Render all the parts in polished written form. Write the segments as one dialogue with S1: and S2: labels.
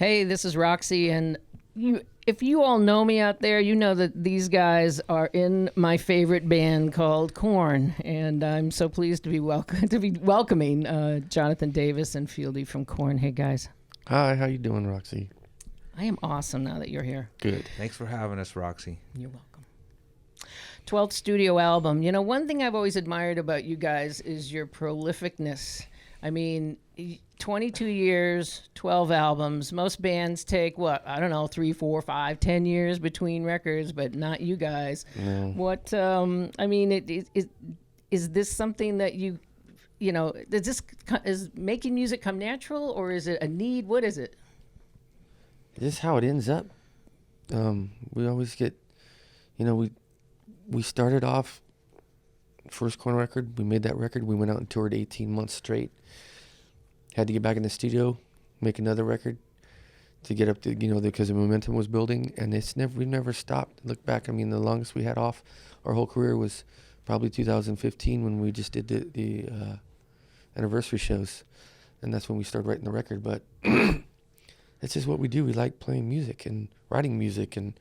S1: Hey, this is Roxy, and if you all know me out there, you know that these guys are in my favorite band called KORN, and I'm so pleased to be welcoming Jonathan Davis and FIELDY from KORN. Hey, guys.
S2: Hi, how you doing, Roxy?
S1: I am awesome now that you're here.
S2: Good.
S3: Thanks for having us, Roxy.
S1: You're welcome. 12th studio album. You know, one thing I've always admired about you guys is your prolificness. I mean, 22 years, 12 albums. Most bands take, 3, 4, 5, 10 years between records, but not you guys.
S2: No.
S1: What, is this something that is making music come natural, or is it a need? What is it?
S2: This is how it ends up. We always get, we started off, first KORN record, we made that record, we went out and toured 18 months straight. Had to get back in the studio, make another record to get up to, because the momentum was building, and we never stopped. Look back, I mean, the longest we had off our whole career was probably 2015 when we just did the anniversary shows, and that's when we started writing the record. But it's just what we do. We like playing music and writing music, and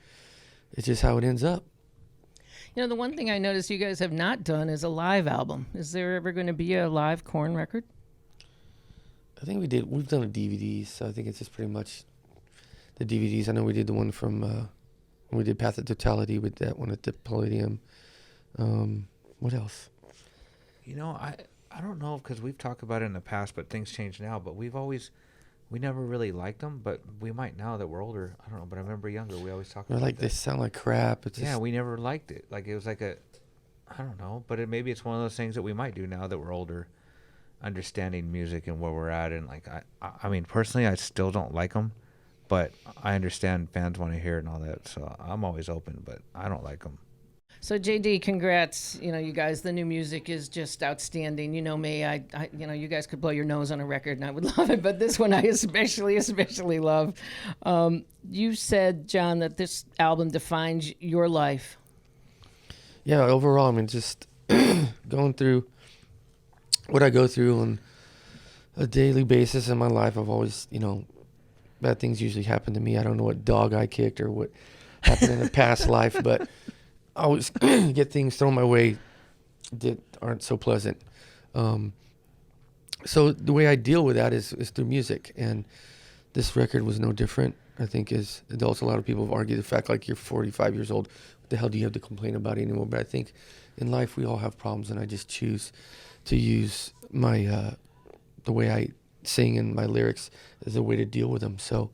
S2: it's just how it ends up.
S1: You know, the one thing I noticed you guys have not done is a live album. Is there ever going to be a live KORN record?
S2: I think we did. We've done a DVDs, so I think it's just pretty much the DVDs. I know we did the one from when we did Path of Totality with that one at the Palladium. What else?
S3: I don't know, because we've talked about it in the past, but things change now. But we never really liked them, but we might now that we're older. I don't know, but I remember younger, we always talked about
S2: like
S3: that.
S2: They sound like crap. It's
S3: yeah, we never liked it. Like, it was like I don't know, but maybe it's one of those things that we might do now that we're older, understanding music and where we're at. And like, I mean, personally, I still don't like them, but I understand fans want to hear it and all that, so I'm always open, but I don't like them.
S1: So JD, congrats. You guys, the new music is just outstanding. You know me, I you guys could blow your nose on a record and I would love it, but this one I especially love. You said, John, that this album defines your life.
S2: Yeah, overall, I mean, just going through what I go through on a daily basis in my life. I've always, bad things usually happen to me. I don't know what dog I kicked or what happened in a past life, but I always get things thrown my way that aren't so pleasant. So the way I deal with that is through music, and this record was no different. I think as adults, a lot of people have argued the fact, like, you're 45 years old, what the hell do you have to complain about anymore? But I think in life we all have problems, and I just choose to use my the way I sing and my lyrics as a way to deal with them. So,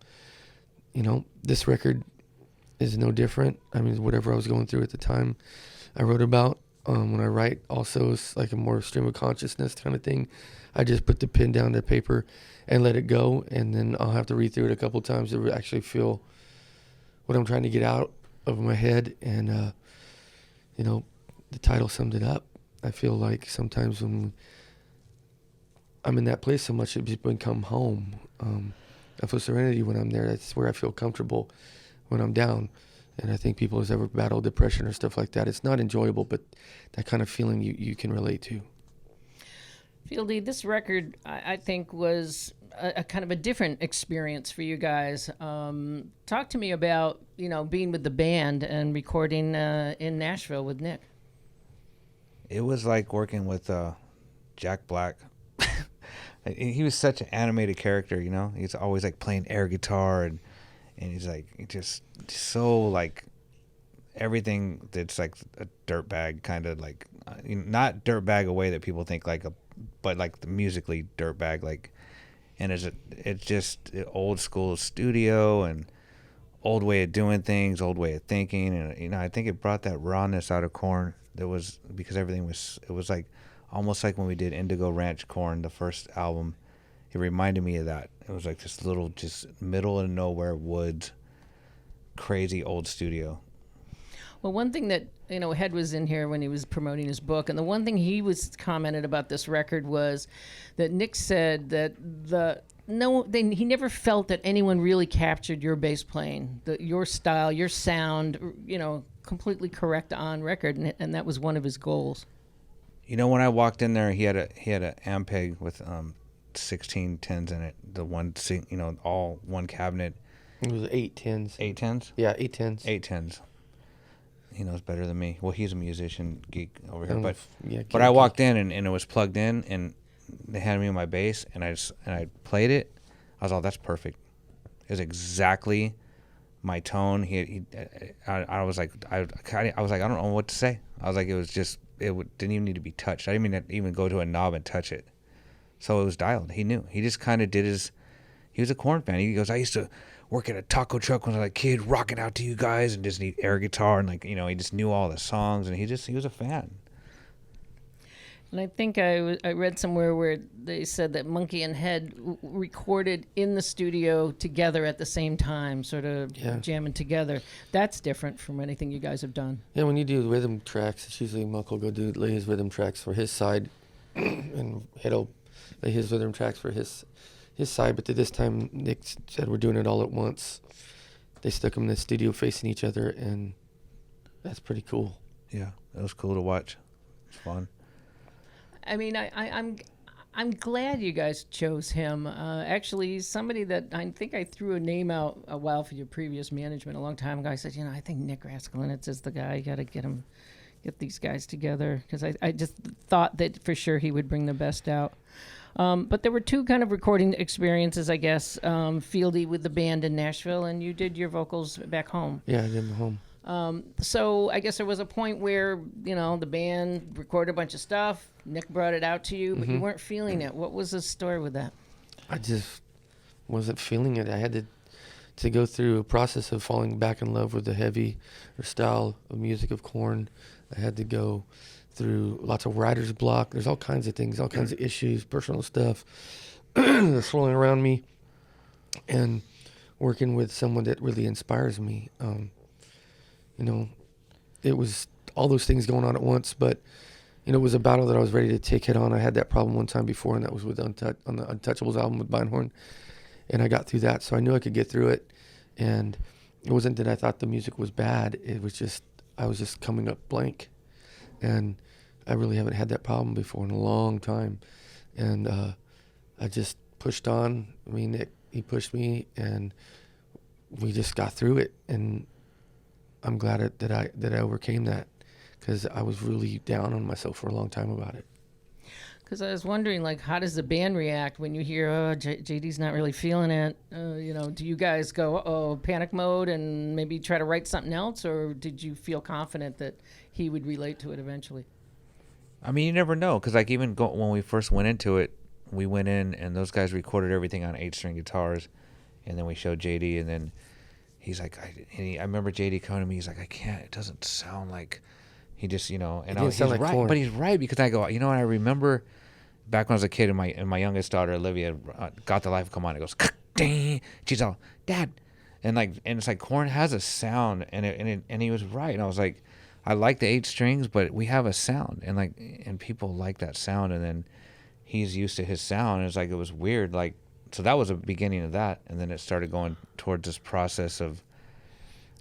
S2: this record is no different. I mean, whatever I was going through at the time, I wrote about. When I write, also, it's like a more stream of consciousness kind of thing. I just put the pen down to paper and let it go, and then I'll have to read through it a couple of times to actually feel what I'm trying to get out of my head. And the title summed it up. I feel like sometimes when I'm in that place so much, it's become home. I feel serenity when I'm there. That's where I feel comfortable when I'm down. And I think people who's ever battled depression or stuff like that, it's not enjoyable, but that kind of feeling you can relate to.
S1: FIELDY, this record, I think, was a kind of a different experience for you guys. Talk to me about, being with the band and recording in Nashville with Nick.
S3: It was like working with Jack Black. He was such an animated character, He's always like playing air guitar, and he's like just so like everything that's like a dirtbag kind of like, not dirtbag a way that people think like but like the musically dirtbag, like, and it's just old school studio and old way of doing things, old way of thinking, and I think it brought that rawness out of KORN. That was because it was like almost like when we did Indigo Ranch KORN, the first album. It reminded me of that. It was like this little, just middle of nowhere woods, crazy old studio.
S1: Well, one thing that, Head was in here when he was promoting his book, and the one thing he was commented about this record was that Nick said that he never felt that anyone really captured your bass playing, your style, your sound, completely correct on record, and that was one of his goals.
S3: When I walked in there, he had a Ampeg with 16 tens in it, the one, all one cabinet,
S2: It was 810s.
S3: 810s?
S2: Yeah, 810s.
S3: 810s. He knows better than me. Well, he's a musician geek over here, but
S2: Yeah,
S3: but I walked in and it was plugged in, and they handed me my bass, and I played it. I was all, that's perfect. It was exactly my tone. I was like, I was like, I don't know what to say. I was like, it was just, didn't even need to be touched. I didn't even go to a knob and touch it. So it was dialed. He knew. He just kind of did he was a Korn fan. He goes, I used to work at a taco truck when I was a kid, rocking out to you guys, and just need air guitar, and like, he just knew all the songs, and he was a fan.
S1: And I think I read somewhere where they said that Monkey and Head recorded in the studio together at the same time, sort of jamming together. That's different from anything you guys have done.
S2: Yeah, when you do rhythm tracks, it's usually Monk will lay his rhythm tracks for his side, and Head'll lay his rhythm tracks for his side. But this time, Nick said we're doing it all at once. They stuck them in the studio facing each other, and that's pretty cool.
S3: Yeah, that was cool to watch. It's fun.
S1: I mean, I'm glad you guys chose him. Actually, he's somebody that I think I threw a name out a while for your previous management a long time ago. I said, I think Nick Raskulinecz is the guy. You got to get these guys together, because I just thought that for sure he would bring the best out. But there were two kind of recording experiences, I guess. Fieldy with the band in Nashville, and you did your vocals back home.
S2: Yeah, I did them home.
S1: So I guess there was a point where, the band recorded a bunch of stuff. Nick brought it out to you, but you weren't feeling it. What was the story with that?
S2: I just wasn't feeling it. I had to go through a process of falling back in love with the heavy style of music of Korn. I had to go through lots of writer's block. There's all kinds of things, all kinds of issues, personal stuff swirling around me, and working with someone that really inspires me. It was all those things going on at once, but it was a battle that I was ready to take head on. I had that problem one time before, and that was with on the Untouchables album with Beinhorn, and I got through that, so I knew I could get through it. And it wasn't that I thought the music was bad. It was just I was just coming up blank, and I really haven't had that problem before in a long time. And I just pushed on. I mean, Nick, he pushed me, and we just got through it. And I'm glad that I overcame that, because I was really down on myself for a long time about it.
S1: Because I was wondering, how does the band react when you hear, JD's not really feeling it? Do you guys go, panic mode and maybe try to write something else? Or did you feel confident that he would relate to it eventually?
S3: I mean, you never know, because when we first went into it, we went in and those guys recorded everything on 8-string guitars, and then we showed JD, and then he's like, I remember JD coming to me, he's like, I can't, it doesn't sound like, he just, and he's
S2: like
S3: right,
S2: Korn.
S3: but he's right, because I go, what, I remember back when I was a kid, and my youngest daughter, Olivia, got the life come on, it goes, ding, she's all, Dad, and it's like Korn has a sound, and he was right, and I was like, I like the 8 strings, but we have a sound, and people like that sound, and then he's used to his sound, and it's like, it was weird, so that was the beginning of that, and then it started going towards this process of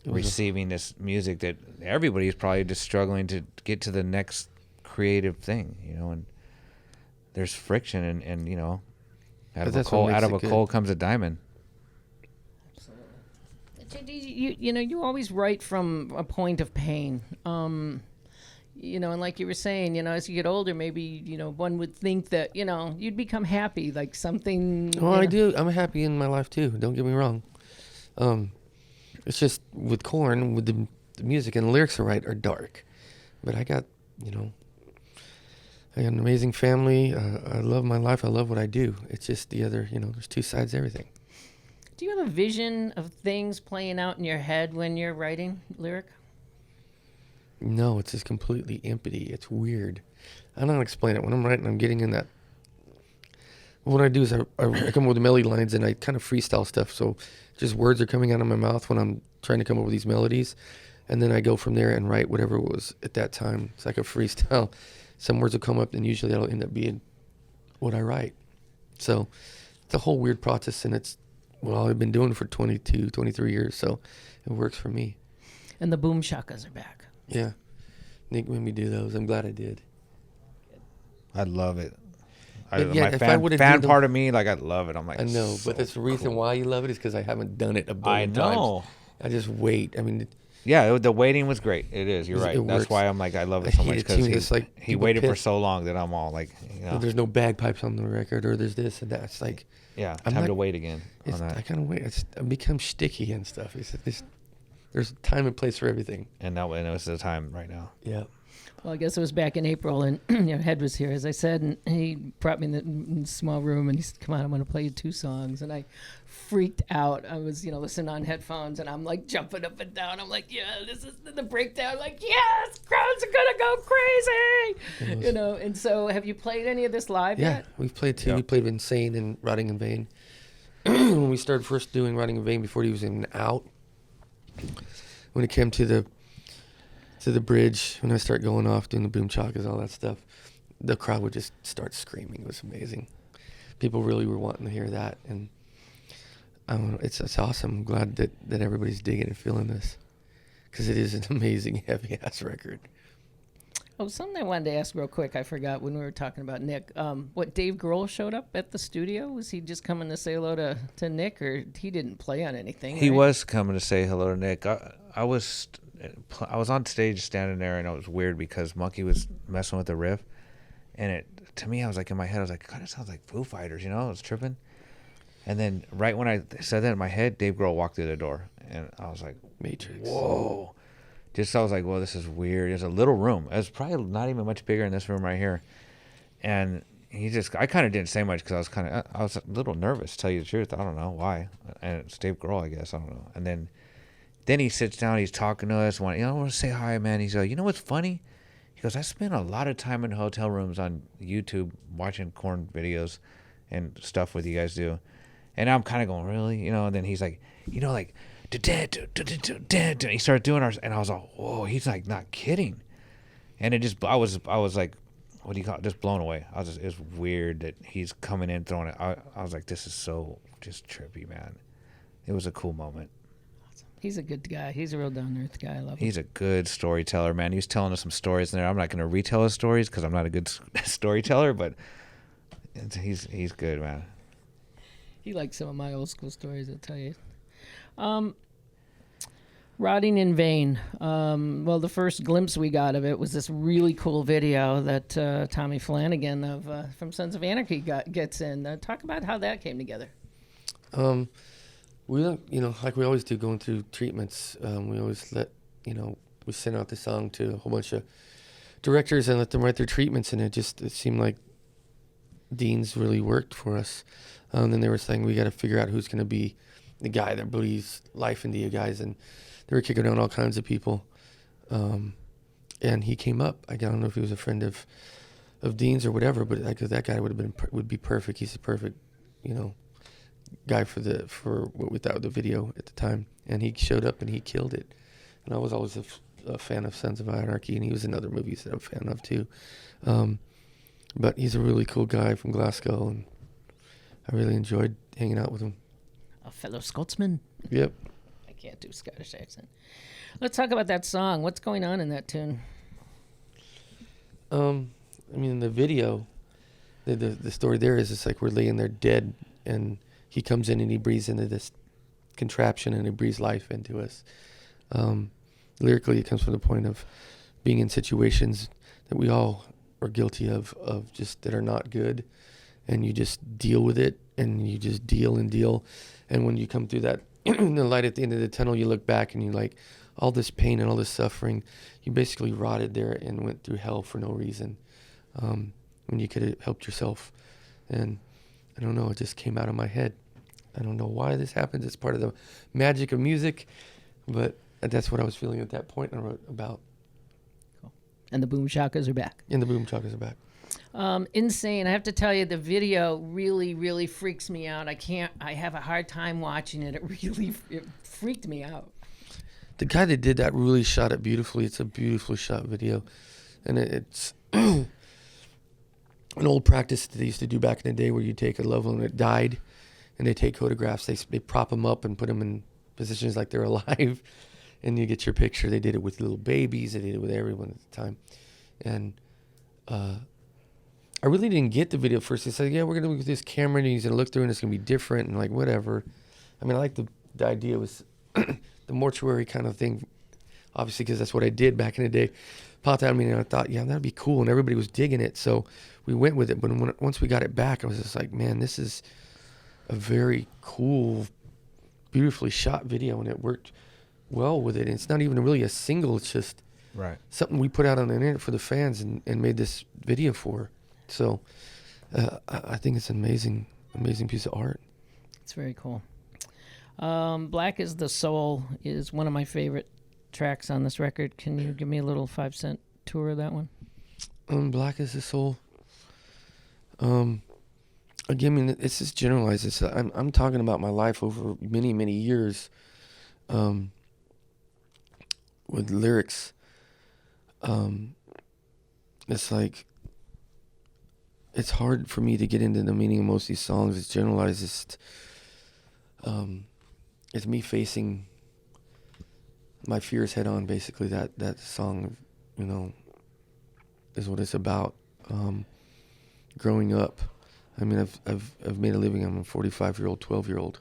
S3: receiving this music that everybody's probably just struggling to get to the next creative thing, and there's friction, and out of a coal comes a diamond.
S1: JD, you always write from a point of pain. And like you were saying, as you get older, maybe, one would think that, you'd become happy, like something.
S2: Well, I do. I'm happy in my life too. Don't get me wrong. It's just with Korn, with the music and the lyrics are dark, but I got an amazing family. I love my life. I love what I do. It's just the other, there's two sides to everything.
S1: Do you have a vision of things playing out in your head when you're writing lyric?
S2: No, it's just completely empty. It's weird. I don't explain it. When I'm writing, I'm getting in that. What I do is I come up with melody lines, and I kind of freestyle stuff. So just words are coming out of my mouth when I'm trying to come up with these melodies. And then I go from there and write whatever it was at that time. It's like a freestyle. Some words will come up, and usually that'll end up being what I write. So it's a whole weird process, and it's what I've been doing for 22, 23 years. So it works for me.
S1: And the boom-shakas are back.
S2: Yeah. Nick made me do those. I'm glad I did.
S3: I love it.
S2: But yeah,
S3: my
S2: if I would've do
S3: fan
S2: them-
S3: part of me, like I love it. I'm like,
S2: I know,
S3: so
S2: but that's the reason
S3: cool.
S2: why you love it is because I haven't done it a
S3: I
S2: billion
S3: know.
S2: times. I just wait. I mean,
S3: Yeah, the waiting was great. It is. You're
S2: It
S3: right. That's
S2: works.
S3: why I'm like I love
S2: I
S3: it so
S2: hate
S3: much
S2: it too. It's
S3: because
S2: like
S3: he
S2: people
S3: waited for
S2: piss.
S3: so long that I'm all like, you know,
S2: there's no bagpipes on the record, or there's this and that. It's like
S3: yeah,
S2: I'm
S3: time
S2: not-
S3: to wait again on
S2: I
S3: that.
S2: kind of wait. I become sticky and stuff. There's a time and place for everything.
S3: And this is the time right now.
S2: Yeah.
S1: Well, I guess it was back in April, and Head was here, as I said, and he brought me in the small room, and he said, "Come on, I'm going to play you 2 songs," and I freaked out. I was, listening on headphones, and I'm like jumping up and down. I'm like, "Yeah, this is the breakdown." Like, "Yes, crowds are going to go crazy," And so, have you played any of this live
S2: Yeah,
S1: yet?
S2: we've played 2.
S3: Yeah.
S2: We played Insane and Rotting in Vain. When we started first doing Rotting in Vain, before he was even out, when it came to the bridge, when I start going off doing the boom-shakas, all that stuff, the crowd would just start screaming. It was amazing. People really were wanting to hear that, and I don't know, it's awesome. I'm glad that everybody's digging and feeling this, because it is an amazing heavy-ass record.
S1: Oh, something I wanted to ask real quick. I forgot when we were talking about Nick. What, Dave Grohl showed up at the studio? Was he just coming to say hello to Nick, or he didn't play on anything?
S3: He
S1: right?
S3: was coming to say hello to Nick. I was on stage standing there, and it was weird because Monkey was messing with the riff, and to me, I was like in my head, I was like, kind of sounds like Foo Fighters, I was tripping. And then right when I said that in my head, Dave Grohl walked through the door, and I was like,
S2: Matrix.
S3: whoa. I was like, well, this is weird. It's a little room. It was probably not even much bigger than this room right here. And I kind of didn't say much because I was a little nervous, to tell you the truth. I don't know why. And it's Dave Grohl, I guess. I don't know. And then he sits down, he's talking to us. I want to say hi, man. He's like, what's funny? He goes, I spend a lot of time in hotel rooms on YouTube watching KORN videos and stuff what you guys do. And I'm kind of going, really? And then he's like, like, he started doing ours, and I was like, whoa, he's like not kidding. And I was like, what do you call it? Just blown away. It was weird that he's coming in throwing it. I was like, this is so just trippy, man. It was a cool moment.
S1: He's a good guy. He's a real down-to-earth guy. I love him.
S3: He's a good storyteller, man. He was telling us some stories in there. I'm not going to retell his stories because I'm not a good storyteller, but he's good, man.
S1: He likes some of my old school stories, I'll tell you. Rotting in Vain. Well, the first glimpse we got of it was this really cool video that Tommy Flanagan from Sons of Anarchy gets in. Talk about how that came together.
S2: We like we always do, going through treatments. We always we send out the song to a whole bunch of directors and let them write their treatments, and it seemed like Dean's really worked for us. Then they were saying we got to figure out who's going to be the guy that breathes life into you guys, and they were kicking down all kinds of people. And he came up. I don't know if he was a friend of Dean's or whatever, but that guy would be perfect. He's the perfect, guy for what we thought of the video at the time. And he showed up and he killed it. And I was always a fan of Sons of Anarchy, and he was in other movies that I'm a fan of too. But he's a really cool guy from Glasgow, and I really enjoyed hanging out with him.
S1: A fellow Scotsman.
S2: Yep.
S1: I can't do Scottish accent. Let's talk about that song. What's going on in that tune?
S2: In the video, the story there is it's like we're laying there dead, and he comes in and he breathes into this contraption and he breathes life into us. Lyrically, it comes from the point of being in situations that we all are guilty of just that are not good, and you just deal with it, and you just deal and deal. And when you come through that the light at the end of the tunnel, you look back and you're like, all this pain and all this suffering, you basically rotted there and went through hell for no reason, when you could have helped yourself. And I don't know, it just came out of my head. I don't know why this happens. It's part of the magic of music, but that's what I was feeling at that point, and I wrote about.
S1: Cool. And the boom-shakas are back.
S2: And the boom-shakas are back.
S1: Insane. I have to tell you, the video really, really freaks me out. I have a hard time watching it. It freaked me out.
S2: The guy that did that really shot it beautifully. It's a beautifully shot video. And it's an old practice that they used to do back in the day, where you take a loved one that died and they take photographs. They prop them up and put them in positions like they're alive, and you get your picture. They did it with little babies. They did it with everyone at the time. And I really didn't get the video first. They said, yeah, we're going to look at this camera and he's going to look through and it's going to be different and like whatever. I mean, I like the idea was the mortuary kind of thing, obviously, because that's what I did back in the day. Popped out at me and I thought, yeah, that'd be cool. And everybody was digging it. So we went with it. But once we got it back, I was just like, man, this is a very cool, beautifully shot video. And it worked well with it. And it's not even really a single. It's just something we put out on the internet for the fans and made this video for. So I think it's an amazing piece of art.
S1: It's very cool. Black is the Soul is one of my favorite tracks on this record. Can you give me a little 5-cent tour of that one?
S2: Black is the Soul. Again, I mean, it's just generalized. I'm talking about my life over many years, with lyrics. It's like it's hard for me to get into the meaning of most of these songs. It's generalized. It's me facing my fears head on, basically. That song, you know, is what it's about. Growing up, I mean, I've made a living. I'm a 45-year-old, 12-year-old.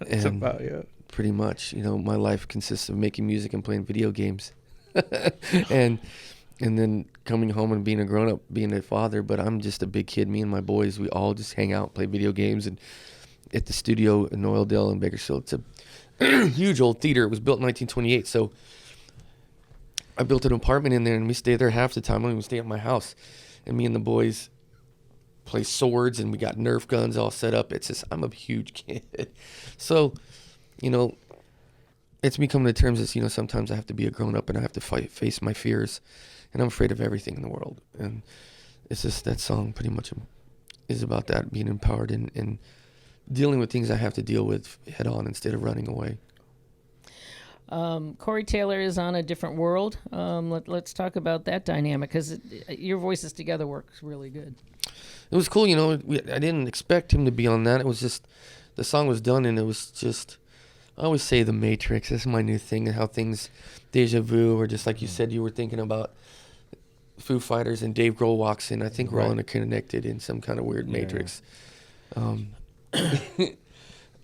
S3: That's about, yeah.
S2: Pretty much, you know, my life consists of making music and playing video games, and then coming home and being a grown up, being a father. But I'm just a big kid. Me and my boys, we all just hang out, play video games, and at the studio in Oildale and Bakersfield. It's a huge old theater. It was built in 1928. So I built an apartment in there, and we stay there half the time. I don't even stay at my house. And me and the boys play swords, and we got Nerf guns all set up. It's just, I'm a huge kid. So, you know, it's me coming to terms with, you know, sometimes I have to be a grown up and I have to face my fears. And I'm afraid of everything in the world. And it's just, that song pretty much is about that, being empowered and dealing with things I have to deal with head on instead of running away.
S1: Corey Taylor is on a different world. Let's talk about that dynamic, because your voices together works really good.
S2: It was cool, you know. I didn't expect him to be on that. It was just, the song was done, and it was just, I always say The Matrix. This is my new thing, and how things, deja vu, or just like you said, you were thinking about Foo Fighters and Dave Grohl walks in. I think we're all interconnected in some kind of weird matrix. I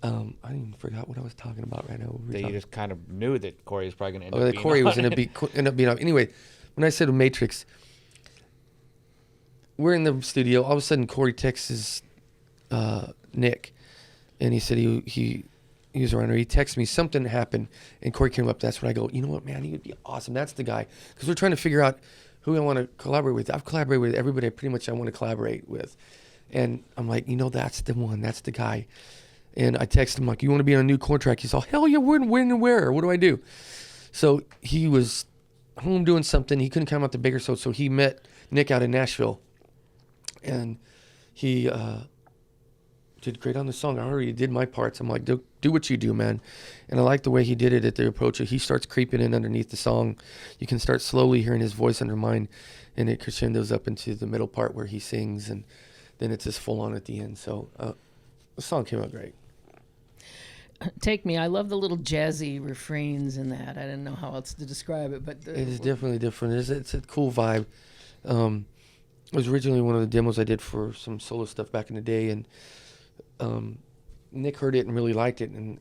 S2: even forgot what I was talking about right now.
S3: That you just kind of knew that Corey was probably going to end up being
S2: Corey
S3: on
S2: was going to end up being on. Anyway, when I said a Matrix, we're in the studio. All of a sudden, Corey texts Nick, and he said he was around, or he texted me, something happened, and Corey came up. That's when I go, you know what, man, he would be awesome. That's the guy. Because we're trying to figure out who I want to collaborate with. I've collaborated with everybody pretty much I want to collaborate with. And I'm like, you know, that's the one. That's the guy. And I texted him, like, you want to be on a new KORN track? He's all, hell yeah, when and where? What do I do? So he was home doing something. He couldn't come out to Bakersfield, so he met Nick out in Nashville. And he did great on the song. I already did my parts. I'm like, do what you do, man. And I like the way he did it at the approach. He starts creeping in underneath the song. You can start slowly hearing his voice under mine, and it crescendos up into the middle part where he sings, and then it's just full on at the end. So the song came out great.
S1: Take Me. I love the little jazzy refrains in that. I didn't know how else to describe it, but
S2: it is definitely different. It's a cool vibe. It was originally one of the demos I did for some solo stuff back in the day, and Nick heard it and really liked it, and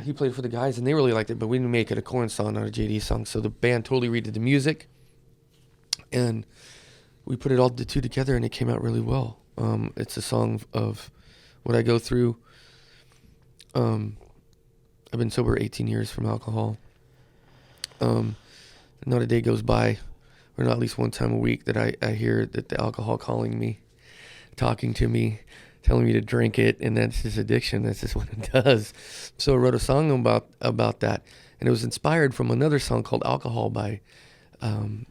S2: he played it for the guys, and they really liked it, but we didn't make it a KORN song, not a JD song. So the band totally redid the music, and we put it all the two together, and it came out really well. It's a song of what I go through. I've been sober 18 years from alcohol. Not a day goes by, or not at least one time a week, that I hear that the alcohol calling me, talking to me, telling me to drink it, and that's just addiction. That's just what it does. So I wrote a song about that, and it was inspired from another song called Alcohol by, I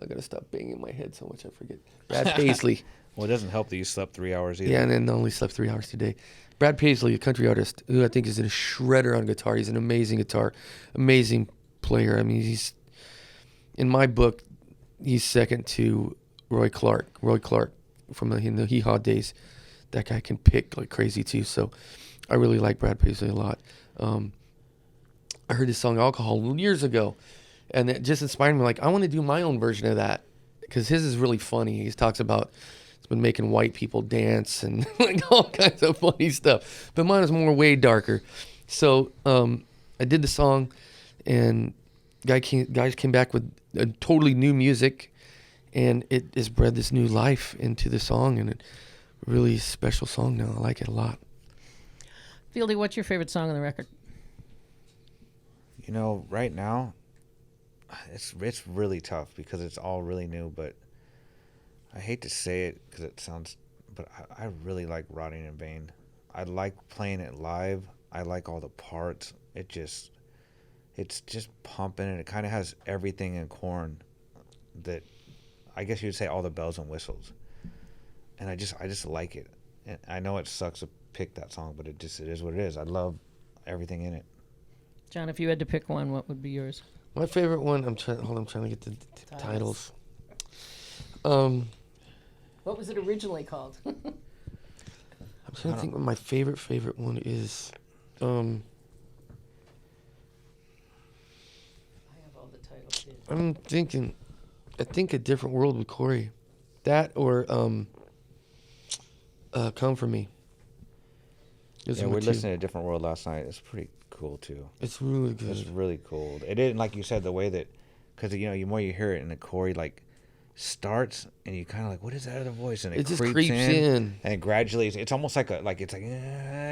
S2: gotta stop banging my head so much I forget. Brad Paisley.
S3: Well, it doesn't help that you slept 3 hours either.
S2: Yeah, and then only slept 3 hours today. Brad Paisley, a country artist who I think is a shredder on guitar. He's an amazing guitar, amazing player. I mean, he's, in my book, he's second to Roy Clark. Roy Clark from the Hee Haw days. That guy can pick like crazy too. So I really like Brad Paisley a lot. I heard his song Alcohol years ago, And it just inspired me. Like, I want to do my own version of that because his is really funny. He talks about it's been making white people dance and like all kinds of funny stuff. But mine is more way darker. So I did the song, and guys came back with a totally new music, and it has bred this new life into the song, and it really special song now. I like it a lot.
S1: Fieldy, what's your favorite song on the record?
S3: You know, right now, it's really tough because it's all really new. But I hate to say it because it sounds, but I really like Rotting in Vain. I like playing it live. I like all the parts. It's just pumping, and it kind of has everything in KORN that I guess you'd say all the bells and whistles. And I just like it. And I know it sucks to pick that song, but it is what it is. I love everything in it.
S1: John, if you had to pick one, what would be yours?
S2: My favorite one. I'm trying to get the titles.
S1: What was it originally called?
S2: I'm trying to think what my favorite one is.
S1: I have all the titles here.
S2: I'm thinking, I think A Different World with Corey. That or Come For Me.
S3: Yeah, we're listening to A Different World last night. It's pretty cool too.
S2: It's really good.
S3: It's really cool. It didn't, like you said, the way that, because you know, the more you hear it, and the Corey like starts, and you kind of like, what is that other voice? And it
S2: just creeps in,
S3: and gradually, it's almost like and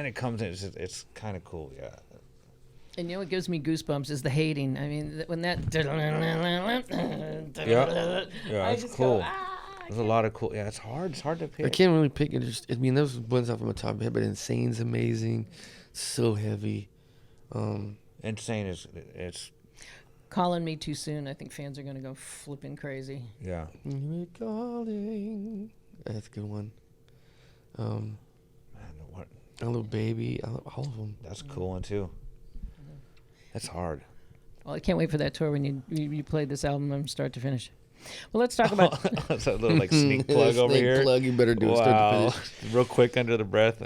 S3: it comes in. It's kind of cool, yeah.
S1: And you know what gives me goosebumps is the hating. I mean, when that.
S3: Yeah, it's cool. There's a lot of cool. Yeah, it's hard to pick.
S2: I can't really pick it. I mean, those ones off of my top of my head, but Insane's amazing. It's so heavy.
S3: Insane is it's.
S1: Calling Me Too Soon. I think fans are going to go flipping crazy.
S3: Yeah.
S2: Calling. That's a good one.
S3: Man, what?
S2: A Little Baby. All of them.
S3: That's a cool one too. That's hard.
S1: Well, I can't wait for that tour when you play this album from start to finish. Well, let's talk about.
S3: That's a little like sneak plug over
S2: Sneak
S3: here.
S2: plug. You better do it. Start to finish.
S3: Real quick under the breath.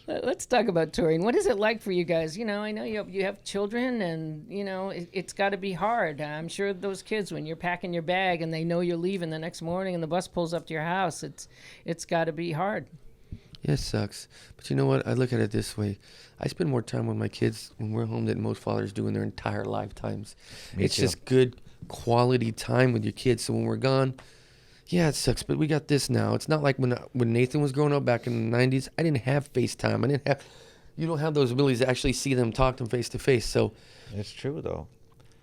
S1: Let's talk about touring. What is it like for you guys? You know, I know you have children, and you know it's got to be hard. I'm sure those kids, when you're packing your bag and they know you're leaving the next morning, and the bus pulls up to your house, it's got to be hard.
S2: Yeah, it sucks. But you know what? I look at it this way. I spend more time with my kids when we're home than most fathers do in their entire lifetimes. It's just good quality time with your kids. So when we're gone, yeah, it sucks, but we got this now. It's not like when Nathan was growing up back in the 90s. I didn't have FaceTime. You don't have those abilities to actually see them, talk to them face to face. So
S3: It's true though.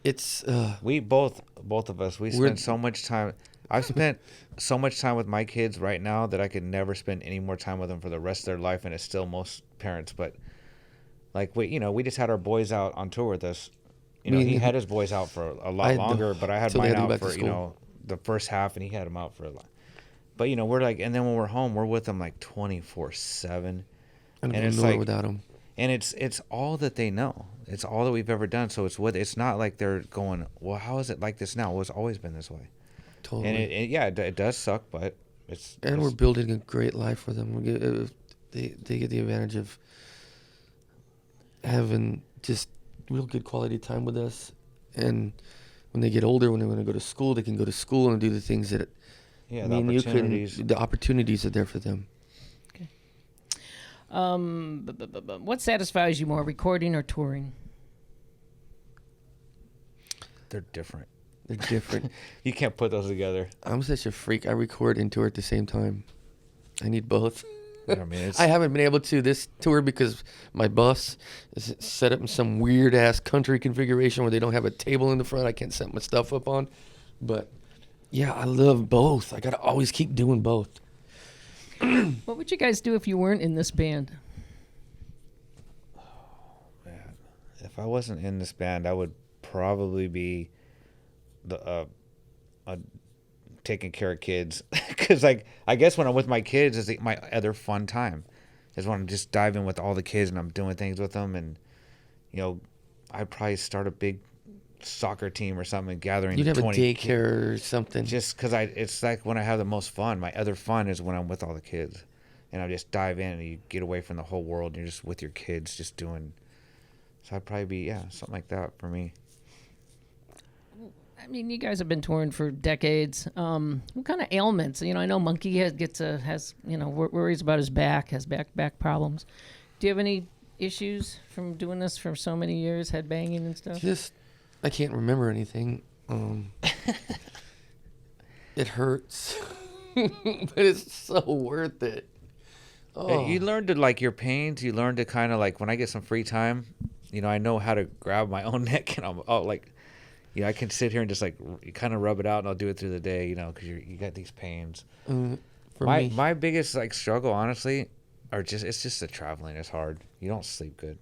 S2: it's
S3: We both of us, we spend so much time. I've spent so much time with my kids right now that I could never spend any more time with them for the rest of their life, and it's still most parents. But like we just had our boys out on tour with us. You know, he had his boys out for a lot longer, but I had mine out for the first half, and he had them out for a lot. But we're like, and then when we're home, we're with them like 24/7,
S2: and
S3: it's
S2: like
S3: without
S2: them.
S3: And it's all that they know. It's all that we've ever done. So it's not like they're going, well, how is it like this now? Well, it's always been this way.
S2: Totally.
S3: And it does suck, but
S2: we're building a great life for them. They get the advantage of having just real good quality time with us, and when they get older, when they want to go to school, they can go to school and do the things that the opportunities are there for them.
S1: Okay. What satisfies you more, recording or touring?
S3: They're different.
S2: They're different.
S3: You can't put those together.
S2: I'm such a freak. I record and tour at the same time. I need both.
S3: I mean,
S2: I haven't been able to this tour because my bus is set up in some weird ass country configuration where they don't have a table in the front. I can't set my stuff up on. But yeah, I love both. I got to always keep doing both.
S1: What would you guys do if you weren't in this band?
S3: Oh, man. If I wasn't in this band, I would probably be taking care of kids, because like I guess when I'm with my kids is my other fun time is when I'm just diving with all the kids and I'm doing things with them, and I'd probably start a big soccer team or something, gathering.
S2: You'd have
S3: 20
S2: a daycare or something.
S3: Just because it's like when I have the most fun. My other fun is when I'm with all the kids, and I just dive in and you get away from the whole world and you're just with your kids, just doing. So I'd probably be something like that for me.
S1: I mean, you guys have been touring for decades. What kind of ailments? I know Monkey has worries about his back, has back problems. Do you have any issues from doing this for so many years, headbanging and stuff?
S2: I can't remember anything. It hurts, but it's so worth it. Oh.
S3: You learn to like your pains. You learn to kind of like when I get some free time, I know how to grab my own neck and I can sit here and just like kind of rub it out and I'll do it through the day, because you got these pains. My biggest like struggle, honestly, it's just the traveling. It's hard. You don't sleep good.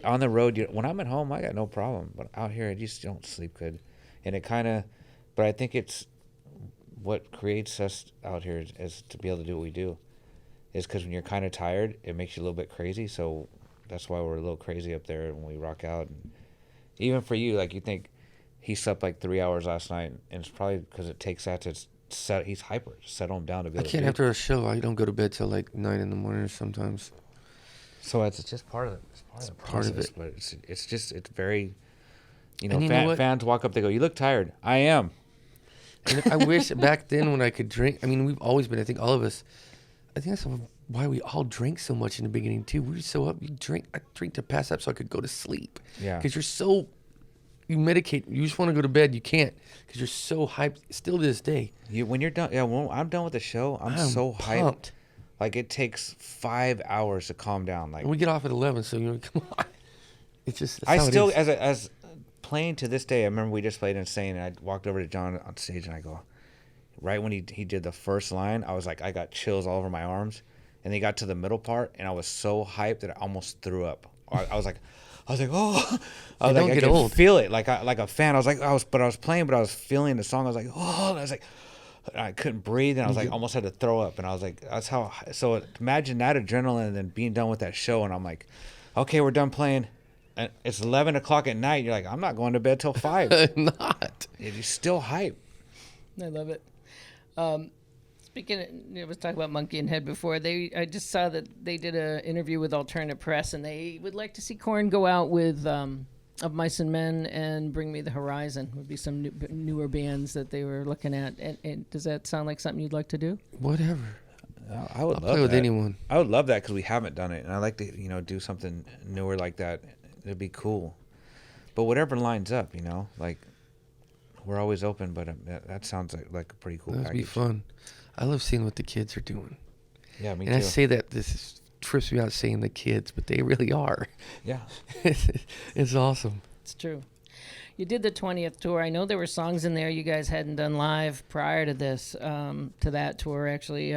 S3: On the road. When I'm at home, I got no problem, but out here, I just don't sleep good, and but I think it's what creates us out here is to be able to do what we do. Is because when you're kind of tired, it makes you a little bit crazy. So that's why we're a little crazy up there when we rock out. And even for you, like you think he slept like 3 hours last night, and it's probably because it takes that to set. He's hyper. Settle him down to be able to. I can't
S2: after a show. I don't go to bed till like 9 in the morning sometimes.
S3: So it's just part of it. It's part of it. But it's very, fans walk up, they go, "You look tired." I am.
S2: And I wish back then when I could drink. I mean, we've always been. I think all of us. I think that's why we all drank so much in the beginning too. We were so up. I drink to pass up so I could go to sleep.
S3: Yeah.
S2: Because you medicate. You just want to go to bed. You can't because you're so hyped. Still to this day.
S3: When you're done. Yeah. When I'm done with the show, I'm so
S2: pumped.
S3: Hyped. Like it takes 5 hours to calm down. Like
S2: and we get off at 11, so come on. It's just.
S3: I still as playing to this day. I remember we just played Insane, and I walked over to John on stage, and I go, right when he did the first line, I was like, I got chills all over my arms, and he got to the middle part, and I was so hyped that I almost threw up. I was like, oh, I could feel it like a fan. I was playing, but I was feeling the song. I was like, oh, and I was like. I couldn't breathe, and I was like, almost had to throw up, and I was like, that's how. So imagine that adrenaline, and then being done with that show, and I'm like, okay, we're done playing, and it's 11 o'clock at night. You're like, I'm not going to bed till 5.
S2: Not.
S3: You're still hype.
S1: I love it. Speaking, I was talking about Monkey and Head before. I just saw that they did an interview with Alternate Press, and they would like to see KORN go out with. Of Mice and Men and Bring Me the Horizon would be some newer bands that they were looking at. And does that sound like something you'd like to do?
S2: Whatever.
S3: I'll
S2: play with anyone.
S3: I would love that because we haven't done it, and I like to do something newer like that. It'd be cool. But whatever lines up, like we're always open. But that sounds like a pretty cool.
S2: That'd be fun. I love seeing what the kids are doing.
S3: Yeah, me
S2: too. And I say that trips me out saying the kids, but they really are.
S3: Yeah.
S2: It's awesome.
S1: It's true. You did the 20th tour. I know there were songs in there you guys hadn't done live prior to this, to that tour actually.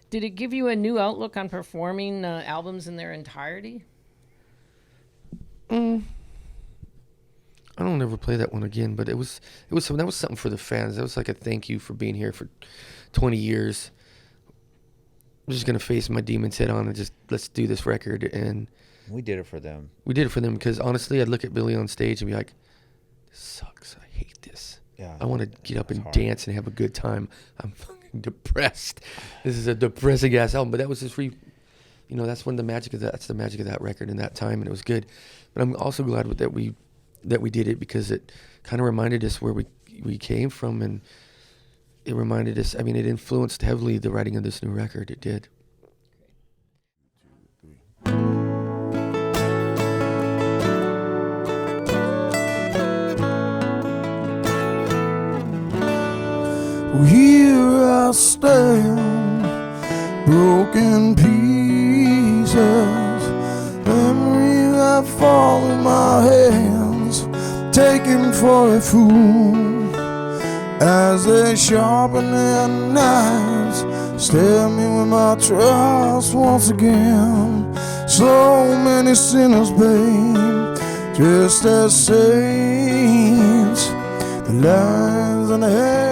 S1: Did it give you a new outlook on performing albums in their entirety?
S2: I don't ever play that one again, but that was something for the fans. That was like a thank you for being here for 20 years. I'm just going to face my demons head on and just let's do this record. And
S3: we did it for them.
S2: We did it for them because honestly, I'd look at Billy on stage and be like, this sucks. I hate this.
S3: Yeah.
S2: I want to get up and dance and have a good time. I'm fucking depressed. This is a depressing ass album. But that was just that's when that's the magic of that record in that time. And it was good. But I'm also glad that we did it because it kind of reminded us where we came from, and it reminded us, it influenced heavily the writing of this new record. It did.
S4: Here I stand, broken pieces, memories that fall in my hands, taken for a fool. As they sharpen their knives, stab me with my trust once again. So many sinners, babe, just as saints. The lines and the hair